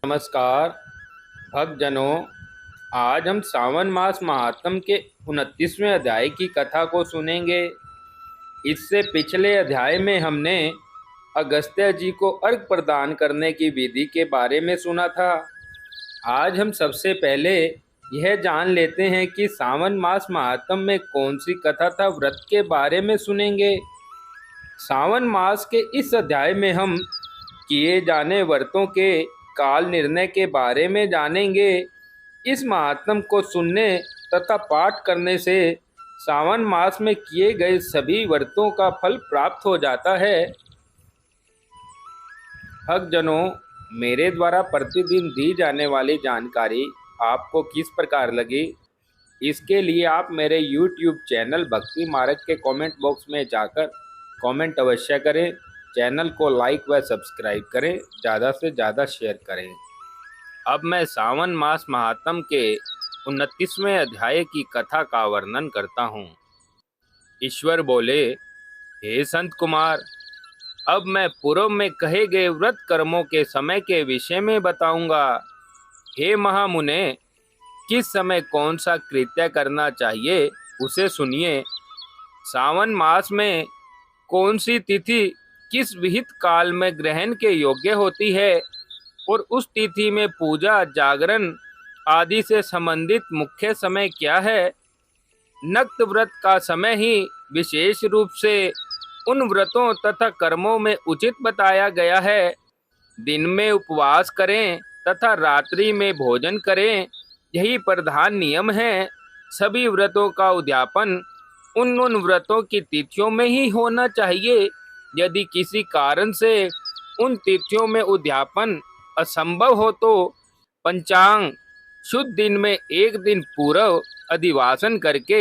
नमस्कार भक्तजनों। आज हम सावन मास महात्म के 29वें अध्याय की कथा को सुनेंगे। इससे पिछले अध्याय में हमने अगस्त्य जी को अर्घ प्रदान करने की विधि के बारे में सुना था। आज हम सबसे पहले यह जान लेते हैं कि सावन मास महात्म में कौन सी कथा था व्रत के बारे में सुनेंगे। सावन मास के इस अध्याय में हम किए जाने व्रतों के काल निर्णय के बारे में जानेंगे। इस महात्म को सुनने तथा पाठ करने से सावन मास में किए गए सभी व्रतों का फल प्राप्त हो जाता है। भक्तजनों, मेरे द्वारा प्रतिदिन दी जाने वाली जानकारी आपको किस प्रकार लगी, इसके लिए आप मेरे YouTube चैनल भक्ति मार्ग के कमेंट बॉक्स में जाकर कमेंट अवश्य करें। चैनल को लाइक व सब्सक्राइब करें, ज़्यादा से ज़्यादा शेयर करें। अब मैं सावन मास महात्म के 29वें अध्याय की कथा का वर्णन करता हूँ। ईश्वर बोले, हे संत कुमार, अब मैं पूर्व में कहे गए व्रत कर्मों के समय के विषय में बताऊंगा। हे महामुने, किस समय कौन सा कृत्य करना चाहिए उसे सुनिए। सावन मास में कौन सी तिथि किस विहित काल में ग्रहण के योग्य होती है और उस तिथि में पूजा जागरण आदि से संबंधित मुख्य समय क्या है। नक्त व्रत का समय ही विशेष रूप से उन व्रतों तथा कर्मों में उचित बताया गया है। दिन में उपवास करें तथा रात्रि में भोजन करें, यही प्रधान नियम है। सभी व्रतों का उद्यापन उन व्रतों की तिथियों में ही होना चाहिए। यदि किसी कारण से उन तिथियों में उद्यापन असंभव हो तो पंचांग शुद्ध दिन में एक दिन पूर्व अधिवासन करके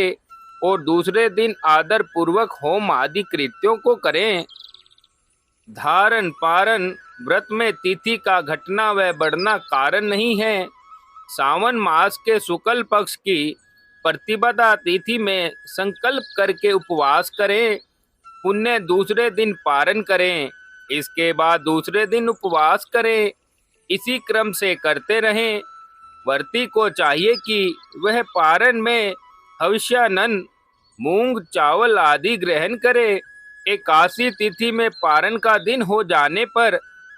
और दूसरे दिन आदर पूर्वक होम आदि कृत्यों को करें। धारण पारण व्रत में तिथि का घटना व बढ़ना कारण नहीं है। सावन मास के शुक्ल पक्ष की प्रतिपदा तिथि में संकल्प करके उपवास करें, पुण्य दूसरे दिन पारण करें, इसके बाद दूसरे दिन उपवास करें। इसी क्रम से करते रहें। व्रती को चाहिए कि वह पारण में हविष्यान्न, मूंग चावल आदि ग्रहण करे। एकादशी तिथि में पारण का दिन हो जाने पर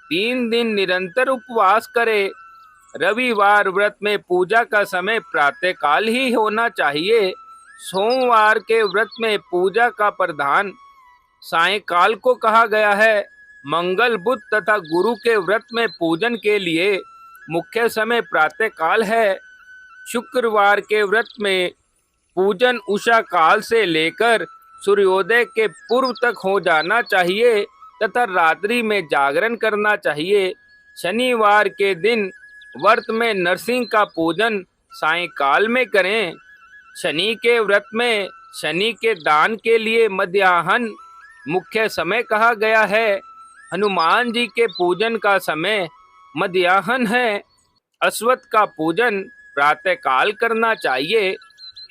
3 दिन निरंतर उपवास करे। रविवार व्रत में पूजा का समय प्रातःकाल ही होना चाहिए। सोमवार के व्रत में पूजा का प्रधान सायंकाल को कहा गया है। मंगल बुध तथा गुरु के व्रत में पूजन के लिए मुख्य समय प्रातःकाल है। शुक्रवार के व्रत में पूजन उषा काल से लेकर सूर्योदय के पूर्व तक हो जाना चाहिए तथा रात्रि में जागरण करना चाहिए। शनिवार के दिन व्रत में नरसिंह का पूजन सायंकाल में करें। शनि के व्रत में शनि के दान के लिए मध्याह्न मुख्य समय कहा गया है। हनुमान जी के पूजन का समय मध्याह्न है। अश्वत्थ का पूजन प्रातःकाल करना चाहिए।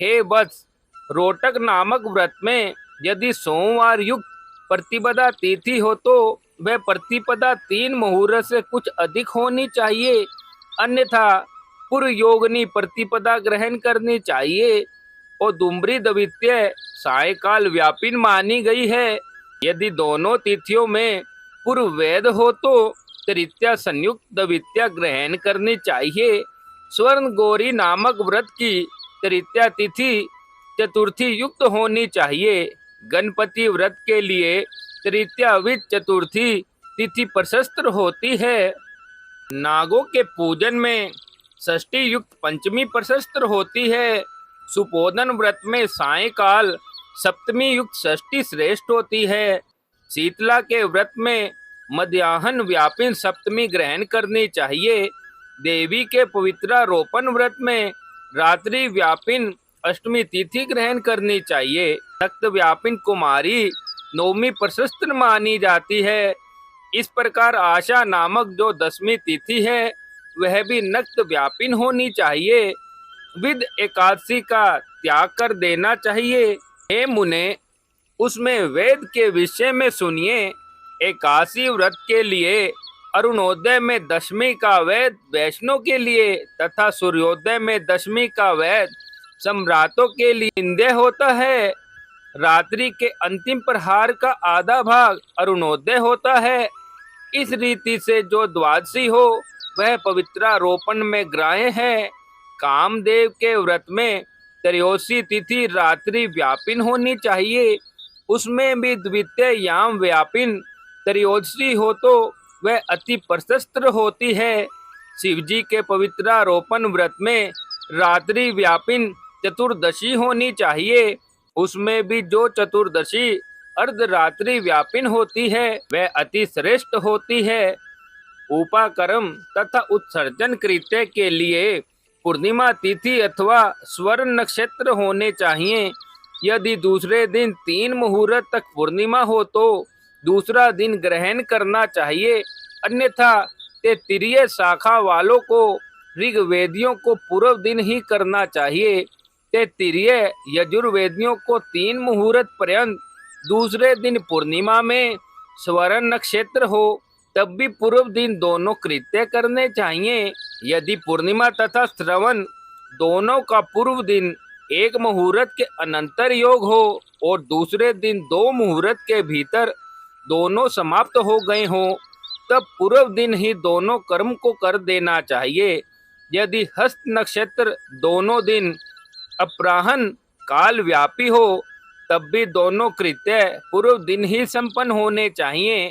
हे वत्स, रोटक नामक व्रत में यदि सोमवार युक्त प्रतिपदा तिथि हो तो वह प्रतिपदा 3 मुहूर्त से कुछ अधिक होनी चाहिए, अन्यथा पूर्व योगिनी प्रतिपदा ग्रहण करनी चाहिए। और दुम्बरी द्वितीय सायकाल व्यापिन मानी गई है। यदि दोनों तिथियों में पूर्व वेद हो तो तृतीया संयुक्त द्वितीया ग्रहण करनी चाहिए। स्वर्ण गौरी नामक व्रत की तृतीया तिथि चतुर्थी युक्त होनी चाहिए। गणपति व्रत के लिए तृतीया विद चतुर्थी तिथि प्रशस्त होती है। नागों के पूजन में षष्ठी युक्त पंचमी प्रशस्त होती है। सुपोधन व्रत में सायंकाल सप्तमी युक्त षष्ठी श्रेष्ठ होती है। शीतला के व्रत में मध्याह्न व्यापिन सप्तमी ग्रहण करनी चाहिए। देवी के पवित्रारोपण व्रत में रात्रि व्यापिन अष्टमी तिथि ग्रहण करनी चाहिए। रक्त व्यापिन कुमारी नवमी प्रशस्त मानी जाती है। इस प्रकार आशा नामक जो 10वीं तिथि है वह भी नक्त व्यापिन होनी चाहिए। विद एकादशी का त्याग कर देना चाहिए। हे मुने, उसमें वेद के विषय में सुनिए। एकादशी व्रत के लिए अरुणोदय में दशमी का वैध वैष्णव के लिए तथा सूर्योदय में दशमी का वैध सम्राटों के लिए संध्या होता है। रात्रि के अंतिम प्रहार का आधा भाग अरुणोदय होता है। इस रीति से जो द्वादशी हो वह पवित्रारोपण में ग्राह्य है। कामदेव के व्रत में त्रयोदशी तिथि रात्रि व्यापिन होनी चाहिए, उसमें भी द्वितीय याम व्यापिन त्रयोदशी हो तो वह अति प्रशस्त होती है। शिवजी के पवित्रारोपण व्रत में रात्रि व्यापिन चतुर्दशी होनी चाहिए, उसमें भी जो चतुर्दशी अर्धरात्रि व्यापिन होती है वह अति श्रेष्ठ होती है। उपाकर्म तथा उत्सर्जन कृत्य के लिए पूर्णिमा तिथि अथवा स्वर्ण नक्षत्र होने चाहिए। यदि दूसरे दिन 3 मुहूर्त तक पूर्णिमा हो तो दूसरा दिन ग्रहण करना चाहिए, अन्यथा तैत्तिरीय शाखा वालों को ऋग्वेदियों को पूर्व दिन ही करना चाहिए। तैत्तिरीय यजुर्वेदियों को 3 मुहूर्त पर्यंत दूसरे दिन पूर्णिमा में स्वर्ण नक्षत्र हो तब भी पूर्व दिन दोनों कृत्य करने चाहिए। यदि पूर्णिमा तथा श्रवण दोनों का पूर्व दिन 1 मुहूर्त के अनंतर योग हो और दूसरे दिन 2 मुहूर्त के भीतर दोनों समाप्त हो गए हों तब पूर्व दिन ही दोनों कर्म को कर देना चाहिए। यदि हस्त नक्षत्र दोनों दिन अपराह्न काल व्यापी हो तब भी दोनों कृत्य पूर्व दिन ही संपन्न होने चाहिए।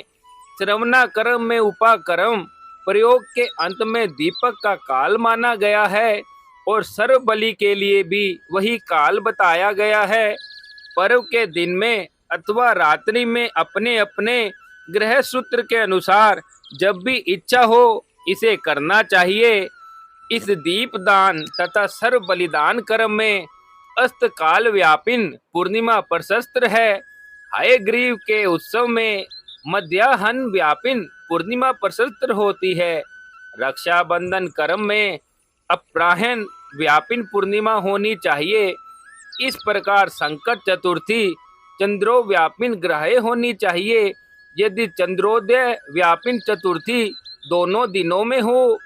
श्रवणाकर्म में उपाकर्म प्रयोग के अंत में दीपक का काल माना गया है और सर्व बलि के लिए भी वही काल बताया गया है। पर्व के दिन में अथवा रात्रि में अपने अपने ग्रह सूत्र के अनुसार जब भी इच्छा हो इसे करना चाहिए। इस दीपदान तथा सर्व बलिदान कर्म में अस्त काल व्यापिन पूर्णिमा प्रशस्त है। हयग्रीव के उत्सव में मध्याह्न व्यापिन पूर्णिमा प्रशस्त होती है। रक्षाबंधन कर्म में अपराह्न व्यापिन पूर्णिमा होनी चाहिए। इस प्रकार संकट चतुर्थी चंद्रो व्यापिन ग्रह होनी चाहिए। यदि चंद्रोदय व्यापिन चतुर्थी दोनों दिनों में हो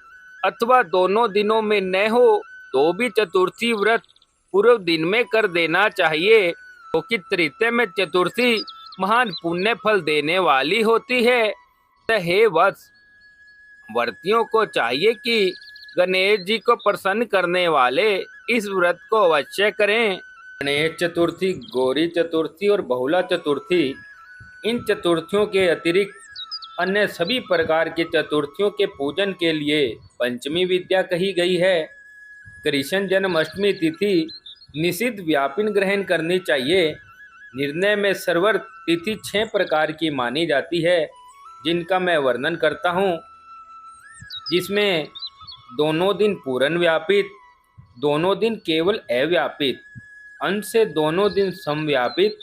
अथवा दोनों दिनों में न हो तो भी चतुर्थी व्रत पूर्व दिन में कर देना चाहिए, क्योंकि तृतीय में चतुर्थी महान पुण्य फल देने वाली होती है। हे वत्स, व्रतियों को चाहिए कि गणेश जी को प्रसन्न करने वाले इस व्रत को अवश्य करें। गणेश चतुर्थी, गौरी चतुर्थी और बहुला चतुर्थी, इन चतुर्थियों के अतिरिक्त अन्य सभी प्रकार की चतुर्थियों के पूजन के लिए पंचमी विद्या कही गई है। कृष्ण जन्माष्टमी तिथि निषिद्ध व्यापिन ग्रहण करनी चाहिए। निर्णय में सर्वर तिथि 6 प्रकार की मानी जाती है, जिनका मैं वर्णन करता हूँ। जिसमें दोनों दिन पूर्ण व्यापित, दोनों दिन केवल अव्यापित, अंश से दोनों दिन समव्यापित,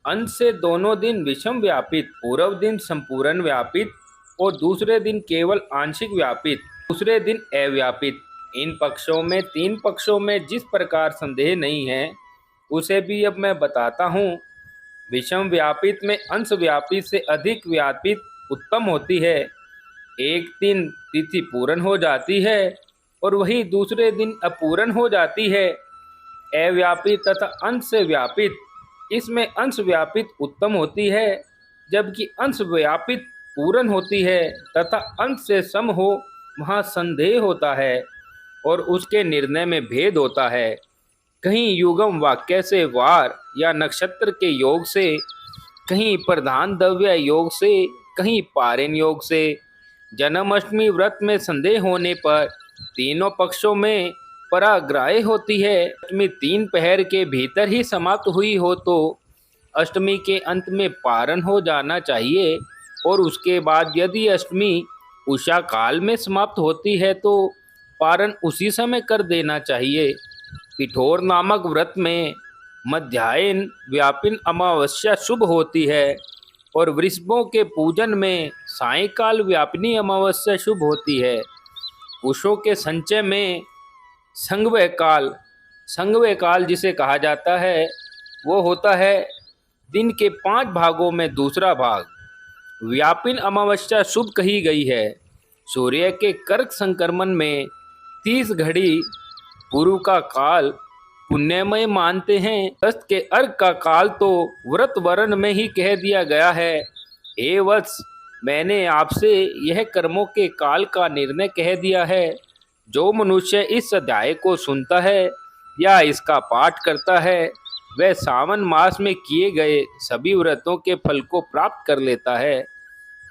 अंश से दोनों दिन विषम व्यापित, पूर्व दिन संपूर्ण व्यापित और दूसरे दिन केवल आंशिक व्यापित, दूसरे दिन अव्यापित। इन पक्षों में 3 पक्षों में जिस प्रकार संदेह नहीं है उसे भी अब मैं बताता हूँ। विषम व्यापित में अंश व्यापित से अधिक व्यापित उत्तम होती है। एक दिन तिथि पूर्ण हो जाती है और वही दूसरे दिन अपूर्ण हो जाती है। अव्यापित तथा अंश से व्यापित, इसमें अंश व्यापित उत्तम होती है, जबकि अंश व्यापित पूर्ण होती है तथा अंश से सम हो वहाँ संदेह होता है और उसके निर्णय में भेद होता है। कहीं युगम वाक्य से वार या नक्षत्र के योग से, कहीं प्रधान द्रव्य योग से, कहीं पारेन योग से। जन्माष्टमी व्रत में संदेह होने पर तीनों पक्षों में पराग्राही होती है। अष्टमी 3 पहर के भीतर ही समाप्त हुई हो तो अष्टमी के अंत में पारण हो जाना चाहिए और उसके बाद यदि अष्टमी उषा काल में समाप्त होती है तो पारण उसी समय कर देना चाहिए। पिठोर नामक व्रत में मध्याह्न व्यापिन अमावस्या शुभ होती है और वृषभों के पूजन में सायंकाल व्यापिनी अमावस्या शुभ होती है। उषों के संचय में संगव्य काल जिसे कहा जाता है वो होता है दिन के 5 भागों में दूसरा भाग व्यापिन अमावस्या शुभ कही गई है। सूर्य के कर्क संक्रमण में 30 घड़ी पूर्व का काल पुण्यमय मानते हैं। दस्त के अर्घ का काल तो व्रत वर्ण में ही कह दिया गया है। हे वत्स, मैंने आपसे यह कर्मों के काल का निर्णय कह दिया है। जो मनुष्य इस अध्याय को सुनता है या इसका पाठ करता है, वह सावन मास में किए गए सभी व्रतों के फल को प्राप्त कर लेता है।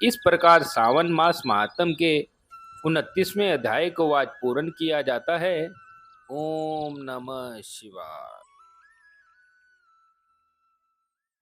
इस प्रकार सावन मास महात्म के 29वें अध्याय को आज पूर्ण किया जाता है। ओम नमः शिवाय।